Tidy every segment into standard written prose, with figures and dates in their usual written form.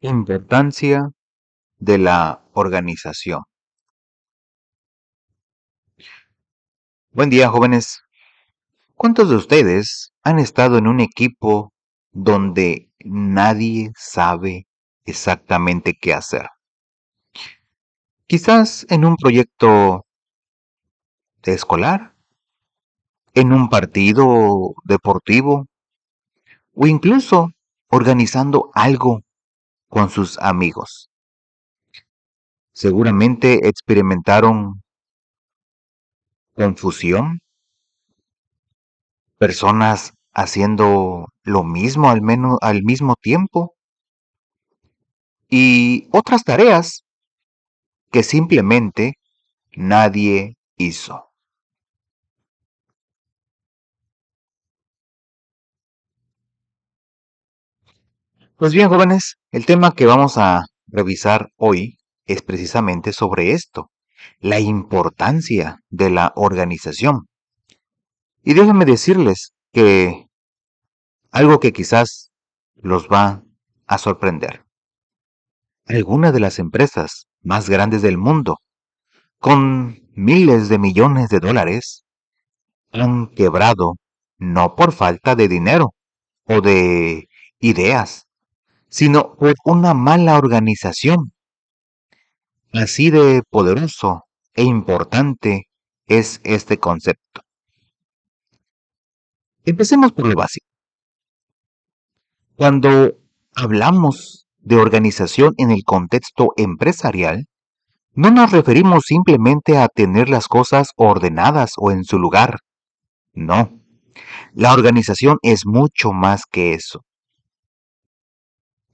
Importancia de la organización. Buen día, jóvenes. ¿Cuántos de ustedes han estado en un equipo donde nadie sabe exactamente qué hacer? Quizás en un proyecto escolar, en un partido deportivo o incluso organizando algo con sus amigos. Seguramente experimentaron confusión, personas haciendo lo mismo al mismo tiempo y otras tareas que simplemente nadie hizo. Pues bien, jóvenes, el tema que vamos a revisar hoy es precisamente sobre esto, la importancia de la organización. Y déjenme decirles que algo que quizás los va a sorprender. Algunas de las empresas más grandes del mundo, con miles de millones de dólares, han quebrado no por falta de dinero o de ideas, sino por una mala organización. Así de poderoso e importante es este concepto. Empecemos por lo básico. Cuando hablamos de organización en el contexto empresarial, no nos referimos simplemente a tener las cosas ordenadas o en su lugar. No, la organización es mucho más que eso.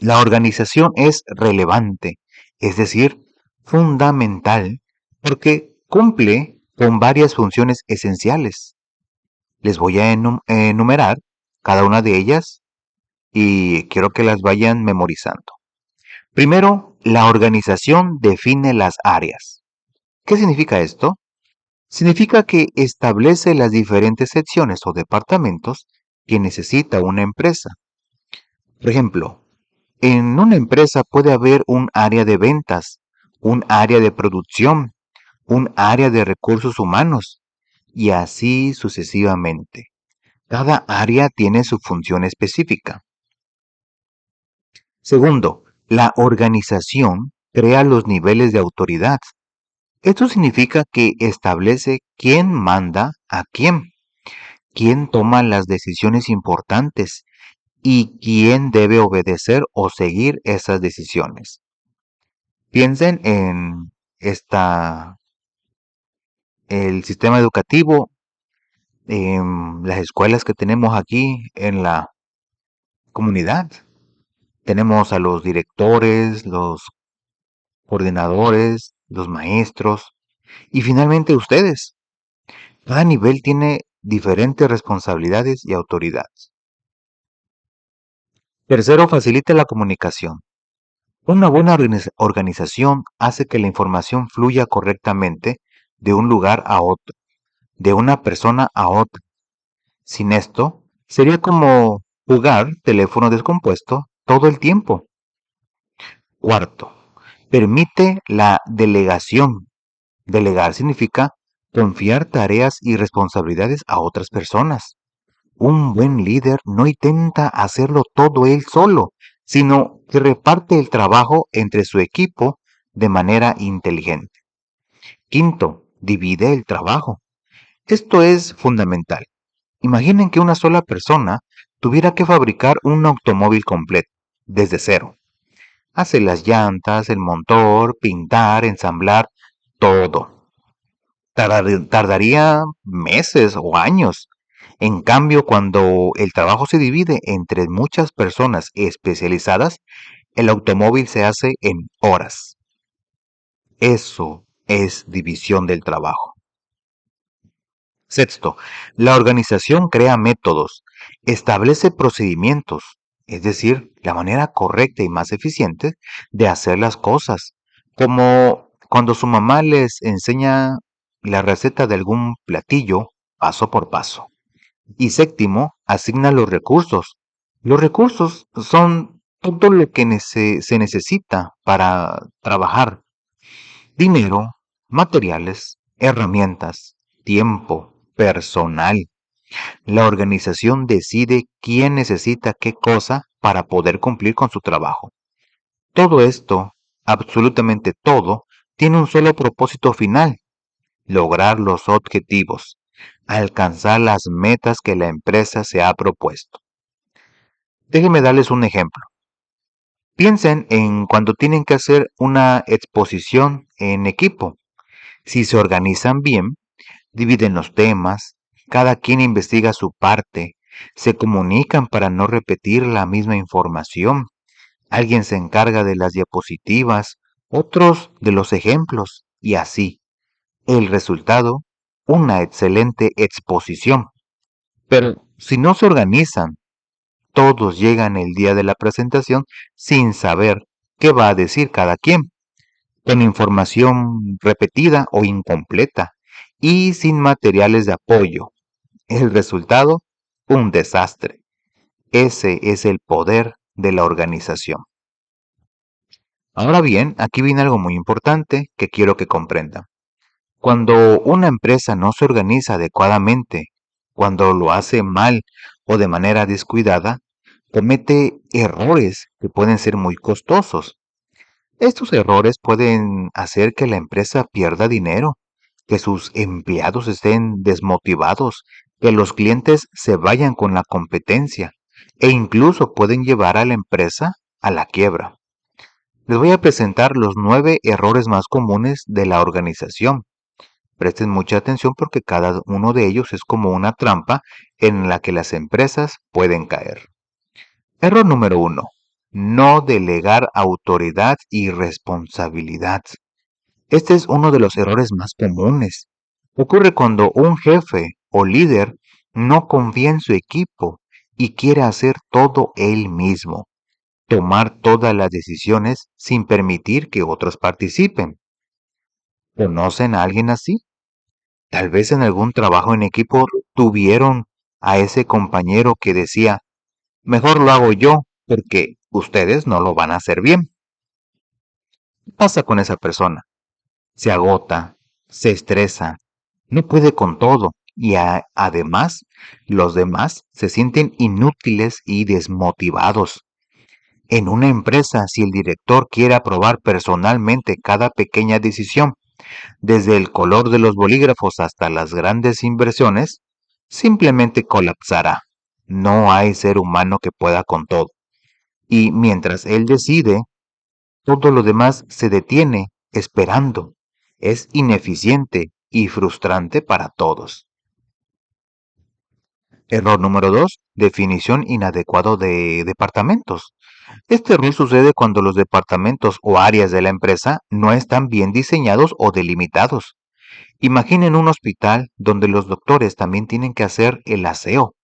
La organización es relevante, es decir, fundamental, porque cumple con varias funciones esenciales. Les voy a enumerar cada una de ellas y quiero que las vayan memorizando. Primero, la organización define las áreas. ¿Qué significa esto? Significa que establece las diferentes secciones o departamentos que necesita una empresa. Por ejemplo, en una empresa puede haber un área de ventas, un área de producción, un área de recursos humanos y así sucesivamente. Cada área tiene su función específica. Segundo, la organización crea los niveles de autoridad. Esto significa que establece quién manda a quién toma las decisiones importantes y quién debe obedecer o seguir esas decisiones. Piensen en el sistema educativo, las escuelas que tenemos aquí en la comunidad. Tenemos a los directores, los coordinadores, los maestros y finalmente ustedes. Cada nivel tiene diferentes responsabilidades y autoridades. Tercero, facilita la comunicación. Una buena organización hace que la información fluya correctamente de un lugar a otro, de una persona a otra. Sin esto, sería como jugar teléfono descompuesto todo el tiempo. Cuarto, permite la delegación. Delegar significa confiar tareas y responsabilidades a otras personas. Un buen líder no intenta hacerlo todo él solo, sino que reparte el trabajo entre su equipo de manera inteligente. Quinto, divide el trabajo. Esto es fundamental. Imaginen que una sola persona tuviera que fabricar un automóvil completo, desde cero. Hace las llantas, el motor, pintar, ensamblar, todo. Tardaría meses o años. En cambio, cuando el trabajo se divide entre muchas personas especializadas, el automóvil se hace en horas. Eso es división del trabajo. Sexto, la organización crea métodos, establece procedimientos, es decir, la manera correcta y más eficiente de hacer las cosas, como cuando su mamá les enseña la receta de algún platillo paso por paso. Y séptimo, asigna los recursos. Los recursos son todo lo que se necesita para trabajar: dinero, materiales, herramientas, tiempo, personal. La organización decide quién necesita qué cosa para poder cumplir con su trabajo. Todo esto, absolutamente todo, tiene un solo propósito final: lograr los objetivos, alcanzar las metas que la empresa se ha propuesto. Déjenme darles un ejemplo. Piensen en cuando tienen que hacer una exposición en equipo. Si se organizan bien, dividen los temas, cada quien investiga su parte, se comunican para no repetir la misma información. Alguien se encarga de las diapositivas, otros de los ejemplos, y así. El resultado, una excelente exposición. Pero si no se organizan, todos llegan el día de la presentación sin saber qué va a decir cada quien, con información repetida o incompleta y sin materiales de apoyo. El resultado, un desastre. Ese es el poder de la organización. Ahora bien, aquí viene algo muy importante que quiero que comprendan. Cuando una empresa no se organiza adecuadamente, cuando lo hace mal o de manera descuidada, comete errores que pueden ser muy costosos. Estos errores pueden hacer que la empresa pierda dinero, que sus empleados estén desmotivados, que los clientes se vayan con la competencia e incluso pueden llevar a la empresa a la quiebra. Les voy a presentar los 9 errores más comunes de la organización. Presten mucha atención porque cada uno de ellos es como una trampa en la que las empresas pueden caer. Error número 1. No delegar autoridad y responsabilidad. Este es uno de los errores más comunes. Ocurre cuando un jefe o líder no confía en su equipo y quiere hacer todo él mismo, tomar todas las decisiones sin permitir que otros participen. ¿Conocen a alguien así? Tal vez en algún trabajo en equipo tuvieron a ese compañero que decía: mejor lo hago yo porque ustedes no lo van a hacer bien. ¿Qué pasa con esa persona? Se agota, se estresa, no puede con todo y además los demás se sienten inútiles y desmotivados. En una empresa, si el director quiere aprobar personalmente cada pequeña decisión, desde el color de los bolígrafos hasta las grandes inversiones, simplemente colapsará. No hay ser humano que pueda con todo. Y mientras él decide, todo lo demás se detiene esperando. Es ineficiente y frustrante para todos. Error número 2. Definición inadecuada de departamentos. Este error sucede cuando los departamentos o áreas de la empresa no están bien diseñados o delimitados. Imaginen un hospital donde los doctores también tienen que hacer el aseo,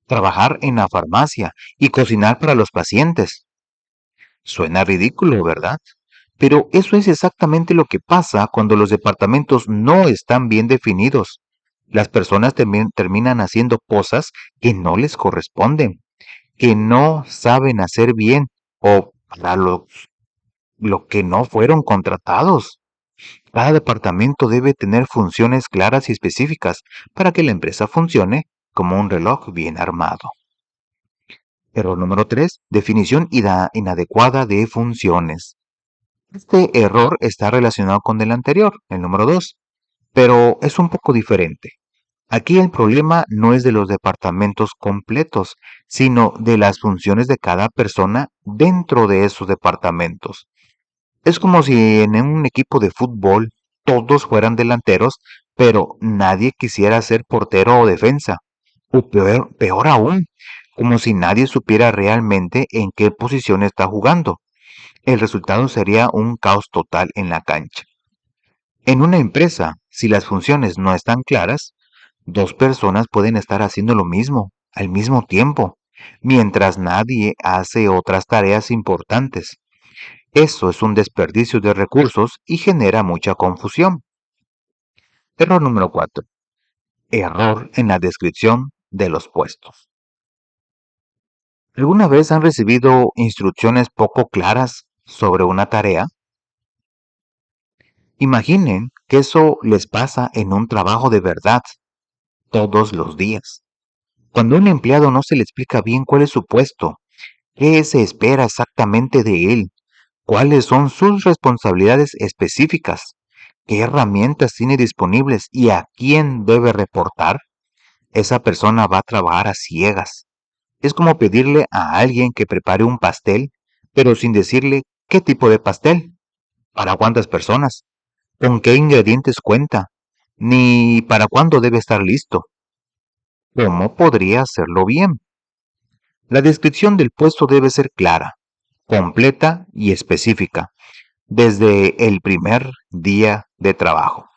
trabajar en la farmacia y cocinar para los pacientes. Suena ridículo, ¿verdad? Pero eso es exactamente lo que pasa cuando los departamentos no están bien definidos. Las personas también terminan haciendo cosas que no les corresponden, que no saben hacer bien o para lo que no fueron contratados. Cada departamento debe tener funciones claras y específicas para que la empresa funcione como un reloj bien armado. Error número 3. Definición inadecuada de funciones. Este error está relacionado con el anterior, el número 2, pero es un poco diferente. Aquí el problema no es de los departamentos completos, sino de las funciones de cada persona dentro de esos departamentos. Es como si en un equipo de fútbol todos fueran delanteros, pero nadie quisiera ser portero o defensa. O peor aún, como si nadie supiera realmente en qué posición está jugando. El resultado sería un caos total en la cancha. En una empresa, si las funciones no están claras, dos personas pueden estar haciendo lo mismo al mismo tiempo, mientras nadie hace otras tareas importantes. Eso es un desperdicio de recursos y genera mucha confusión. Error número 4. Error en la descripción de los puestos. ¿Alguna vez han recibido instrucciones poco claras sobre una tarea? Imaginen que eso les pasa en un trabajo de verdad, todos los días. Cuando a un empleado no se le explica bien cuál es su puesto, qué se espera exactamente de él, cuáles son sus responsabilidades específicas, qué herramientas tiene disponibles y a quién debe reportar, esa persona va a trabajar a ciegas. Es como pedirle a alguien que prepare un pastel, pero sin decirle qué tipo de pastel, para cuántas personas, con qué ingredientes cuenta, ni para cuándo debe estar listo. ¿Cómo podría hacerlo bien? La descripción del puesto debe ser clara, completa y específica, desde el primer día de trabajo.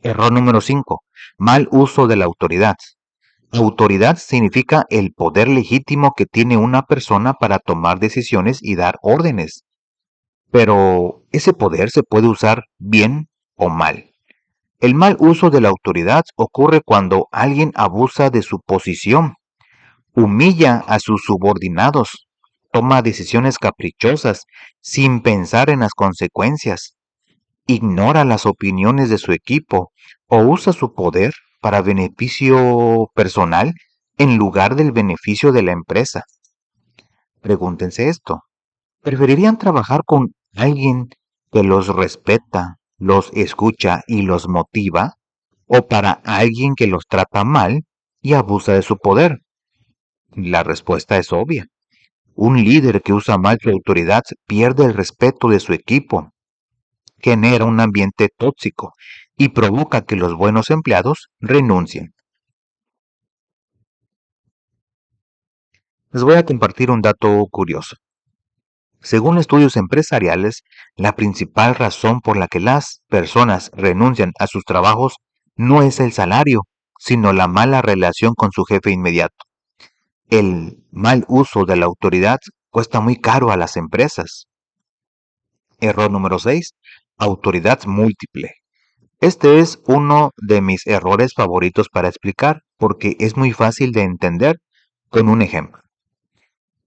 Error número 5. Mal uso de la autoridad. Autoridad significa el poder legítimo que tiene una persona para tomar decisiones y dar órdenes. Pero ese poder se puede usar bien o mal. El mal uso de la autoridad ocurre cuando alguien abusa de su posición, humilla a sus subordinados, toma decisiones caprichosas sin pensar en las consecuencias, ignora las opiniones de su equipo o usa su poder para beneficio personal en lugar del beneficio de la empresa. Pregúntense esto. ¿Preferirían trabajar con alguien que los respeta, los escucha y los motiva? ¿O para alguien que los trata mal y abusa de su poder? La respuesta es obvia. Un líder que usa mal su autoridad pierde el respeto de su equipo, genera un ambiente tóxico y provoca que los buenos empleados renuncien. Les voy a compartir un dato curioso. Según estudios empresariales, la principal razón por la que las personas renuncian a sus trabajos no es el salario, sino la mala relación con su jefe inmediato. El mal uso de la autoridad cuesta muy caro a las empresas. Error número 6. Autoridad múltiple. Este es uno de mis errores favoritos para explicar porque es muy fácil de entender con un ejemplo.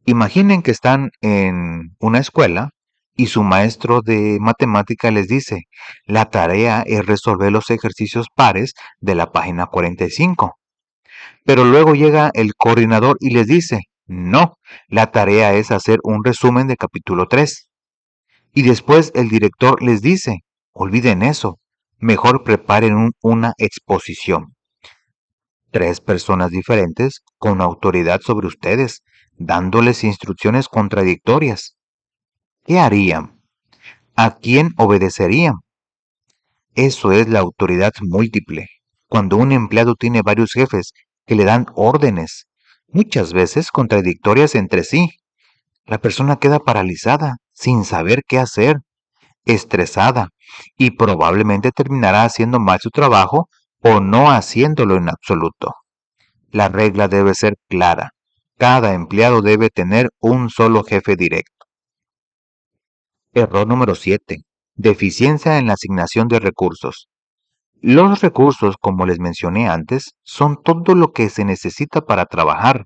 Imaginen que están en una escuela y su maestro de matemática les dice, la tarea es resolver los ejercicios pares de la página 45. Pero luego llega el coordinador y les dice, no, la tarea es hacer un resumen del capítulo 3. Y después el director les dice, olviden eso, mejor preparen una exposición. Tres personas diferentes con autoridad sobre ustedes, dándoles instrucciones contradictorias. ¿Qué harían? ¿A quién obedecerían? Eso es la autoridad múltiple. Cuando un empleado tiene varios jefes que le dan órdenes, muchas veces contradictorias entre sí, la persona queda paralizada, sin saber qué hacer, estresada, y probablemente terminará haciendo mal su trabajo o no haciéndolo en absoluto. La regla debe ser clara. Cada empleado debe tener un solo jefe directo. Error número 7. Deficiencia en la asignación de recursos. Los recursos, como les mencioné antes, son todo lo que se necesita para trabajar.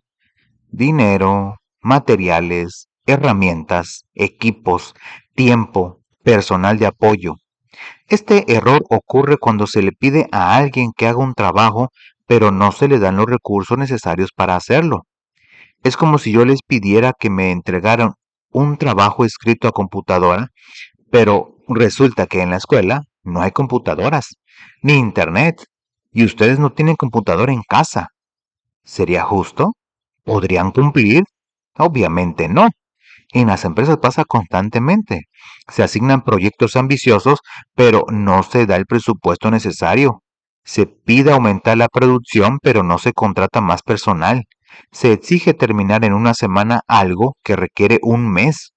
Dinero, materiales, herramientas, equipos, tiempo, personal de apoyo. Este error ocurre cuando se le pide a alguien que haga un trabajo, pero no se le dan los recursos necesarios para hacerlo. Es como si yo les pidiera que me entregaran un trabajo escrito a computadora, pero resulta que en la escuela no hay computadoras, ni internet, y ustedes no tienen computadora en casa. ¿Sería justo? ¿Podrían cumplir? Obviamente no. En las empresas pasa constantemente. Se asignan proyectos ambiciosos, pero no se da el presupuesto necesario. Se pide aumentar la producción, pero no se contrata más personal. Se exige terminar en una semana algo que requiere un mes.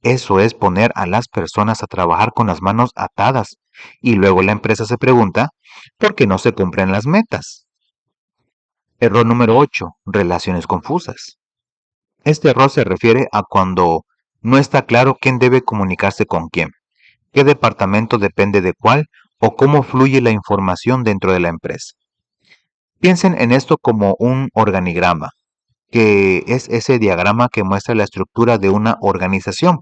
Eso es poner a las personas a trabajar con las manos atadas. Y luego la empresa se pregunta, ¿por qué no se cumplen las metas? Error número 8. Relaciones confusas. Este error se refiere a cuando no está claro quién debe comunicarse con quién, qué departamento depende de cuál o cómo fluye la información dentro de la empresa. Piensen en esto como un organigrama. que es ese diagrama que muestra la estructura de una organización.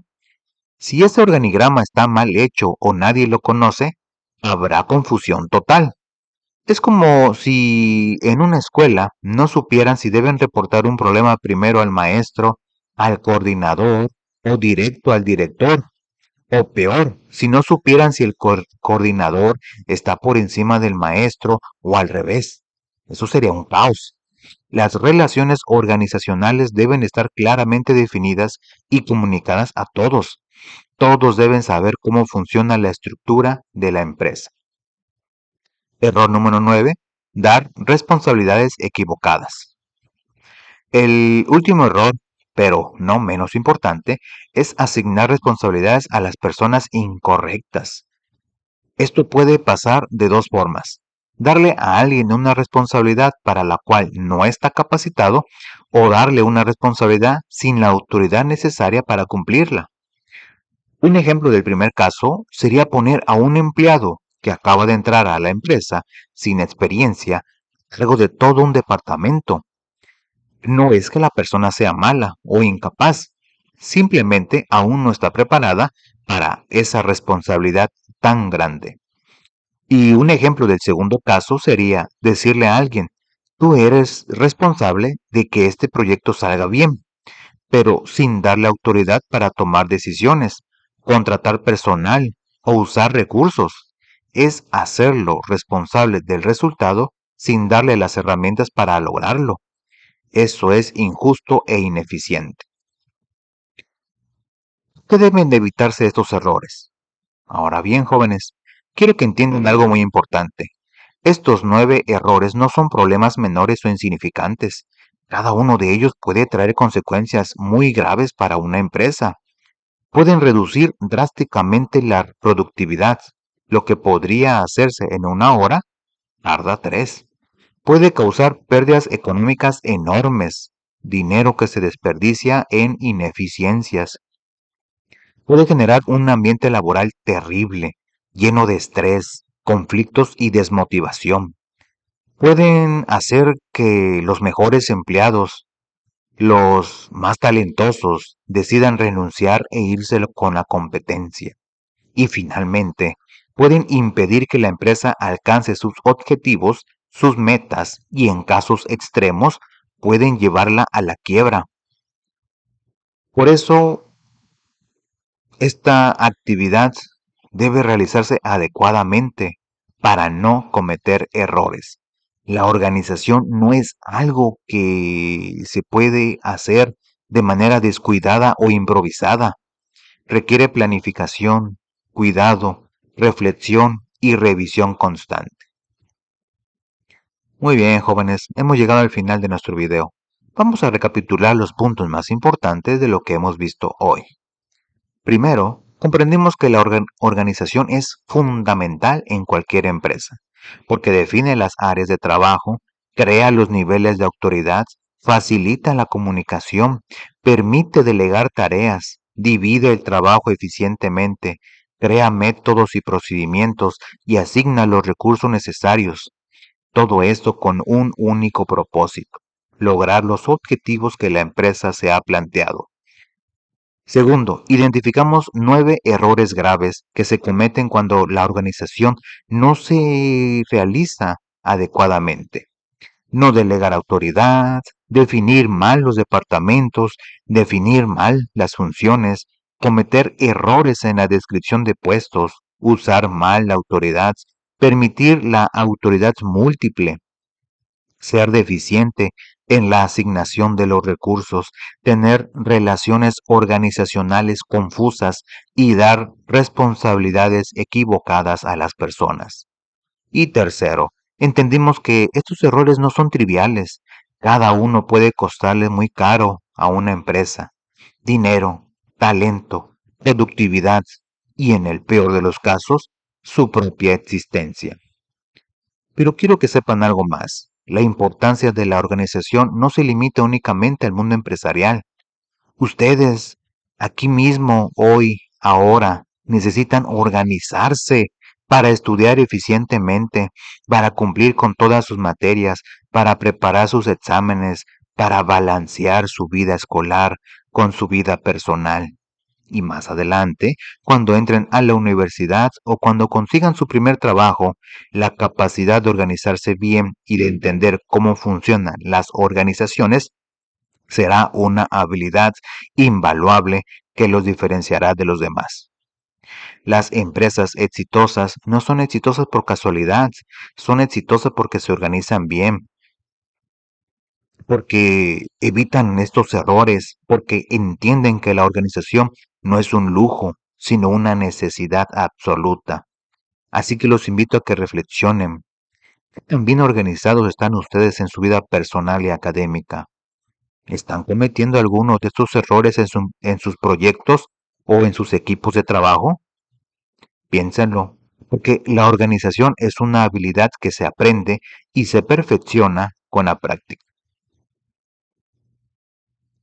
Si ese organigrama está mal hecho o nadie lo conoce, habrá confusión total. Es como si en una escuela no supieran si deben reportar un problema primero al maestro, al coordinador o directo al director. O peor, si no supieran si el coordinador está por encima del maestro o al revés. Eso sería un caos. Las relaciones organizacionales deben estar claramente definidas y comunicadas a todos. Todos deben saber cómo funciona la estructura de la empresa. Error número 9. Dar responsabilidades equivocadas. El último error, pero no menos importante, es asignar responsabilidades a las personas incorrectas. Esto puede pasar de dos formas: darle a alguien una responsabilidad para la cual no está capacitado o darle una responsabilidad sin la autoridad necesaria para cumplirla. Un ejemplo del primer caso sería poner a un empleado que acaba de entrar a la empresa sin experiencia a cargo de todo un departamento. No es que la persona sea mala o incapaz, simplemente aún no está preparada para esa responsabilidad tan grande. Y un ejemplo del segundo caso sería decirle a alguien: tú eres responsable de que este proyecto salga bien, pero sin darle autoridad para tomar decisiones, contratar personal o usar recursos. Es hacerlo responsable del resultado sin darle las herramientas para lograrlo. Eso es injusto e ineficiente. ¿Qué deben de evitarse estos errores? Ahora bien, jóvenes, quiero que entiendan algo muy importante. Estos 9 errores no son problemas menores o insignificantes. Cada uno de ellos puede traer consecuencias muy graves para una empresa. Pueden reducir drásticamente la productividad. Lo que podría hacerse en una hora, tarda 3. Puede causar pérdidas económicas enormes, dinero que se desperdicia en ineficiencias. Puede generar un ambiente laboral terrible, lleno de estrés, conflictos y desmotivación. Pueden hacer que los mejores empleados, los más talentosos, decidan renunciar e irse con la competencia. Y finalmente, pueden impedir que la empresa alcance sus objetivos, sus metas y en casos extremos pueden llevarla a la quiebra. Por eso, esta actividad debe realizarse adecuadamente para no cometer errores. La organización no es algo que se puede hacer de manera descuidada o improvisada. Requiere planificación, cuidado, reflexión y revisión constante. Muy bien, jóvenes, hemos llegado al final de nuestro video. Vamos a recapitular los puntos más importantes de lo que hemos visto hoy. Primero, comprendimos que la organización es fundamental en cualquier empresa, porque define las áreas de trabajo, crea los niveles de autoridad, facilita la comunicación, permite delegar tareas, divide el trabajo eficientemente, crea métodos y procedimientos y asigna los recursos necesarios. Todo esto con un único propósito: lograr los objetivos que la empresa se ha planteado. Segundo, identificamos 9 errores graves que se cometen cuando la organización no se realiza adecuadamente. No delegar autoridad, definir mal los departamentos, definir mal las funciones, cometer errores en la descripción de puestos, usar mal la autoridad, permitir la autoridad múltiple, ser deficiente en la asignación de los recursos, tener relaciones organizacionales confusas y dar responsabilidades equivocadas a las personas. Y tercero, entendimos que estos errores no son triviales. Cada uno puede costarle muy caro a una empresa: dinero, talento, productividad y, en el peor de los casos, su propia existencia. Pero quiero que sepan algo más. La importancia de la organización no se limita únicamente al mundo empresarial. Ustedes, aquí mismo, hoy, ahora, necesitan organizarse para estudiar eficientemente, para cumplir con todas sus materias, para preparar sus exámenes, para balancear su vida escolar con su vida personal. Y más adelante, cuando entren a la universidad o cuando consigan su primer trabajo, la capacidad de organizarse bien y de entender cómo funcionan las organizaciones será una habilidad invaluable que los diferenciará de los demás. Las empresas exitosas no son exitosas por casualidad, son exitosas porque se organizan bien, porque evitan estos errores, porque entienden que la organización no es un lujo, sino una necesidad absoluta. Así que los invito a que reflexionen. ¿Qué tan bien organizados están ustedes en su vida personal y académica? ¿Están cometiendo algunos de estos errores en sus proyectos o en sus equipos de trabajo? Piénsenlo, porque la organización es una habilidad que se aprende y se perfecciona con la práctica.